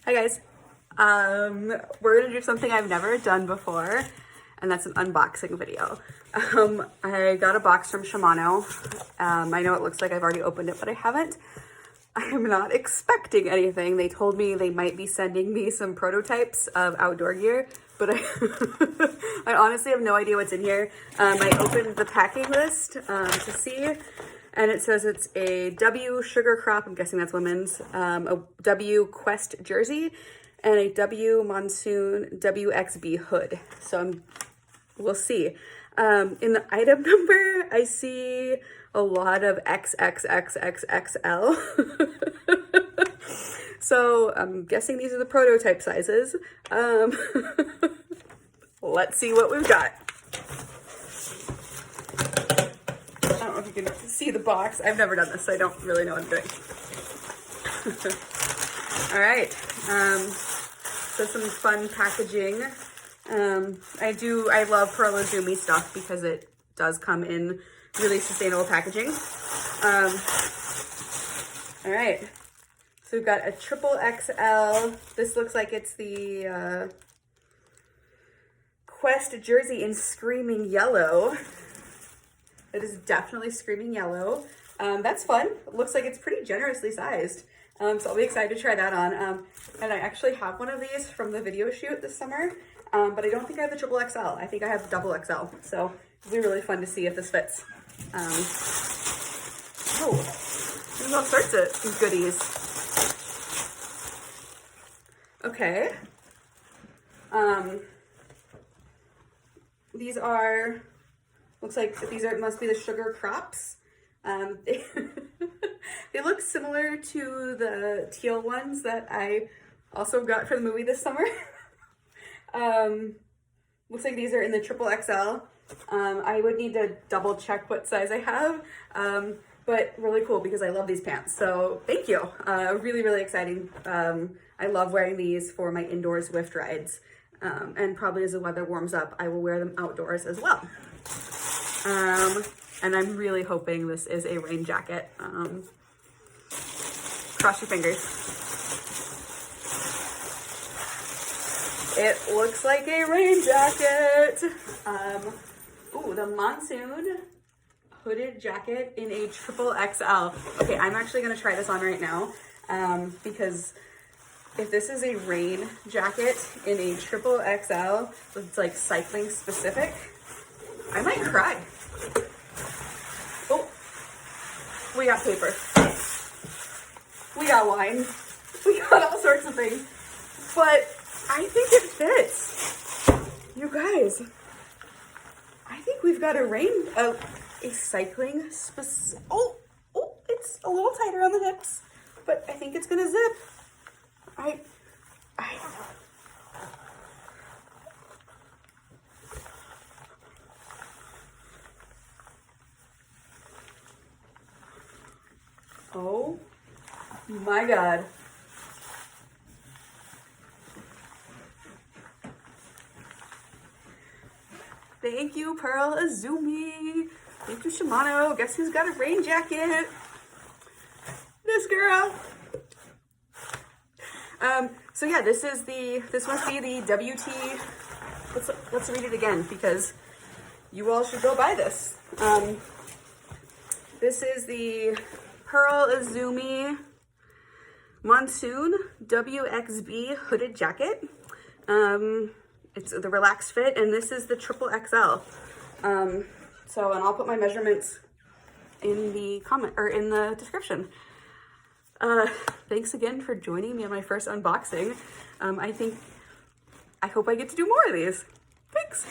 Hi guys. We're gonna do something I've never done before, and that's an unboxing video. I got a box from Shimano. I know it looks like I've already opened it, but I haven't. I am not expecting anything. They told me they might be sending me some prototypes of outdoor gear, but I honestly have no idea what's in here. I opened the packing list to see, and it says it's a W Sugar Crop, I'm guessing that's women's, a W Quest jersey, and a W Monsoon WXB hood. So we'll see. In the item number, I see a lot of XXXL. So I'm guessing these are the prototype sizes. Let's see what we've got. I don't know if you can see the box. I've never done this, so I don't really know what I'm doing. All right. So some fun packaging. I love Pearl iZUMi stuff because it does come in really sustainable packaging. All right, so we've got a XXXL. This looks like it's the Quest jersey in Screaming Yellow. It is definitely Screaming Yellow. That's fun. It looks like it's pretty generously sized. So I'll be excited to try that on. And I actually have one of these from the video shoot this summer. But I don't think I have the XXXL. I think I have the XXL. So it'll be really fun to see if this fits. Oh, there's all sorts of goodies. Okay. These are, looks like must be the Sugar Crops. They look similar to the teal ones that I also got for the movie this summer. Looks like these are in the XXXL. I would need to double check what size I have, but really cool because I love these pants. So thank you. Really, really exciting. I love wearing these for my indoor Zwift rides. And probably as the weather warms up, I will wear them outdoors as well. And I'm really hoping this is a rain jacket. Cross your fingers. It looks like a rain jacket. Ooh, the Monsoon hooded jacket in a XXXL. Okay, I'm actually gonna try this on right now because if this is a rain jacket in a XXXL, it's like cycling specific, I might cry. Oh, we got paper. We got wine. We got all sorts of things, but I think it fits. You guys, I think we've got a cycling specific. Oh, it's a little tighter on the hips, but I think it's gonna zip. Oh my God. Thank you, Pearl iZUMi. Thank you, Shimano. Guess who's got a rain jacket? This girl. So yeah, this must be the WT. Let's read it again because you all should go buy this. This is the Pearl iZUMi Monsoon WXB hooded jacket. It's the relaxed fit, and this is the XXXL. And I'll put my measurements in the comment or in the description. Thanks again for joining me on my first unboxing. I hope I get to do more of these. Thanks.